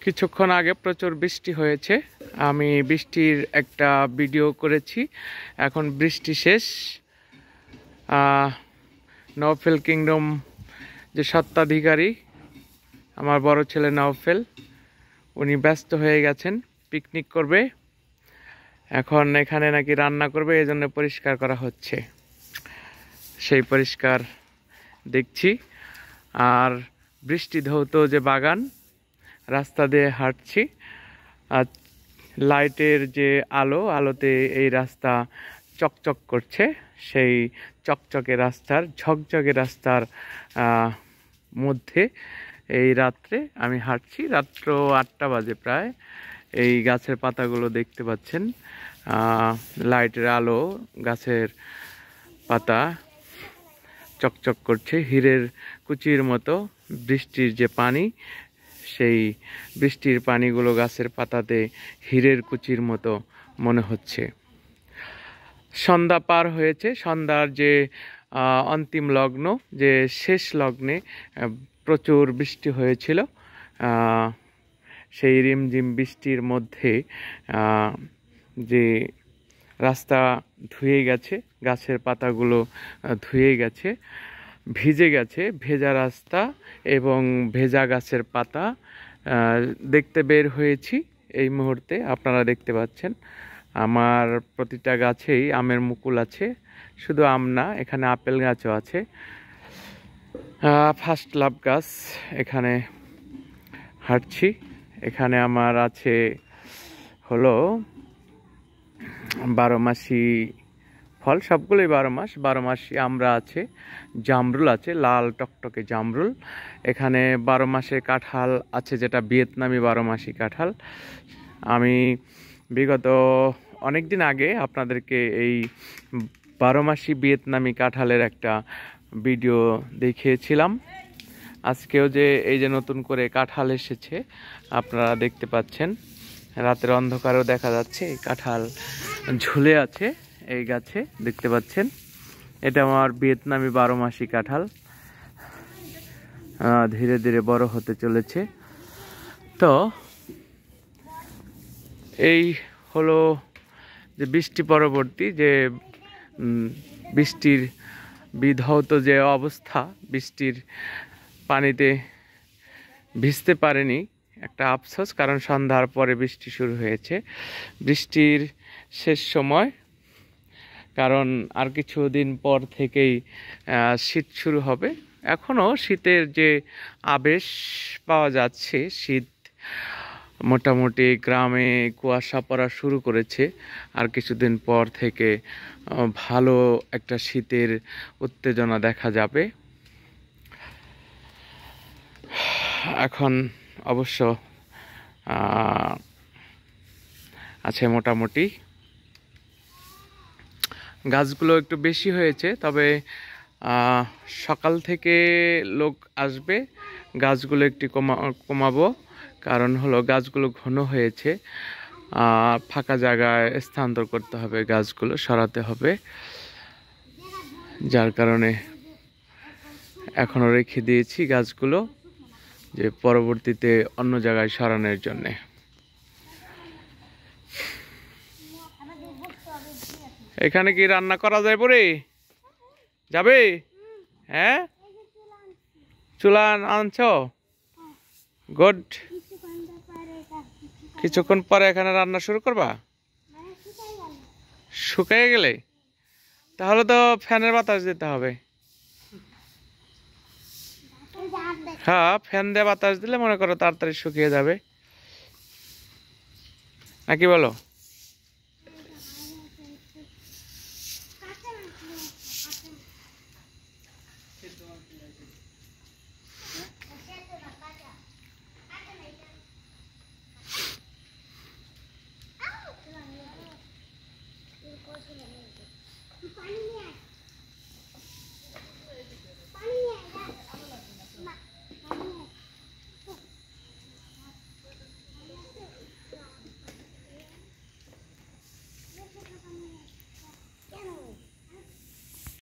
কিছুক্ষণ আগে প্রচুর বৃষ্টি হয়েছে। আমি বৃষ্টির একটা ভিডিও করেছি। এখন বৃষ্টি শেষ। নওফেল কিংডম যে স্বত্বাধিকারী আমার বড় ছেলে নওফেল, উনি ব্যস্ত হয়ে গেছেন, পিকনিক করবে। এখন এখানে নাকি রান্না করবে, এই জন্য পরিষ্কার করা হচ্ছে। সেই পরিষ্কার দেখছি। আর বৃষ্টি ধৌত যে বাগান, রাস্তা দিয়ে হাঁটছি, আর লাইটের যে আলোতে এই রাস্তা চকচক করছে। সেই চকচকে রাস্তার, ঝকঝকে রাস্তার মধ্যে এই রাত্রে আমি হাঁটছি। রাত্র 8টা বাজে প্রায়। এই গাছের পাতাগুলো দেখতে পাচ্ছেন, লাইটের আলো, গাছের পাতা চকচক করছে হীরের কুচির মতো। বৃষ্টির যে পানি, সেই বৃষ্টির পানিগুলো গাছের পাতাতে হীরের কুচির মতো মনে হচ্ছে। সন্ধ্যা পার হয়েছে। সন্ধ্যার যে অন্তিম লগ্ন, যে শেষ লগ্নে প্রচুর বৃষ্টি হয়েছিল। সেই রিমঝিম বৃষ্টির মধ্যে যে রাস্তা ধুয়ে গেছে, গাছের পাতাগুলো ধুয়ে গেছে, ভিজে গেছে, ভেজা রাস্তা এবং ভেজা গাছের পাতা দেখতে বের হয়েছি। এই মুহূর্তে আপনারা দেখতে পাচ্ছেন আমার প্রতিটা গাছেই আমের মুকুল আছে। শুধু আম না, এখানে আপেল গাছও আছে। ফার্স্ট লাভ গাছ, এখানে হাঁটছি। এখানে আমার আছে হলো 12 মাসি ফল, সবগুলোই 12 মাস। 12 মাসি আমরা আছে, জামরুল আছে, লাল টকটকে জামরুল। এখানে 12 মাসে কাঁঠাল আছে, যেটা ভিয়েতনামি 12 মাসি কাঁঠাল। আমি বিগত অনেক দিন আগে আপনাদেরকে এই 12 মাসি ভিয়েতনামি কাঁঠালের একটা ভিডিও দেখিয়েছিলাম। আজকেও যে এই যে নতুন করে কাঁঠাল এসেছে আপনারা দেখতে পাচ্ছেন, রাতের অন্ধকারেও দেখা যাচ্ছে এই কাঁঠাল ঝুলে আছে এই গাছে, দেখতে পাচ্ছেন। এটা আমার ভিয়েতনামি 12 মাসি কাঁঠাল, ধীরে ধীরে বড় হতে চলেছে। তো এই হলো যে বৃষ্টি পরবর্তী যে বৃষ্টির বিধৌত যে অবস্থা, বৃষ্টির পানিতে ভিজতে পারেনি, একটা আফসোস। কারণ সন্ধ্যার পরে বৃষ্টি শুরু হয়েছে, বৃষ্টির শেষ সময়। কারণ আর কিছুদিন পর থেকেই শীত শুরু হবে। এখনও শীতের যে আবেশ পাওয়া যাচ্ছে, শীত মোটামুটি গ্রামে কুয়াশা পড়া শুরু করেছে। আর কিছুদিন পর থেকে ভালো একটা শীতের উত্তেজনা দেখা যাবে। এখন অবশ্য আছে মোটামুটি। গাছগুলো একটু বেশি হয়েছে, তবে সকাল থেকে লোক আসবে, গাছগুলো একটু কমাবো। কারণ হলো গাছগুলো ঘন হয়েছে, ফাঁকা জায়গায় স্থানান্তর করতে হবে, গাছগুলো সরাতে হবে। যার কারণে এখনো রেখে দিয়েছি গাছগুলো, যে পরবর্তীতে অন্য জায়গায় সরানোর জন্যে। এখানে কি রান্না করা যায় পরে? যাবে? হ্যাঁ, চুলা আনছো? গুড। কিছুক্ষণ পরে এখানে রান্না শুরু করবা? শুকিয়ে গেলে তাহলে তো ফ্যানের বাতাস দিতে হবে। হ্যাঁ, ফ্যান দিয়ে বাতাস দিলে মনে করো তাড়াতাড়ি শুকিয়ে যাবে, নাকি বলো?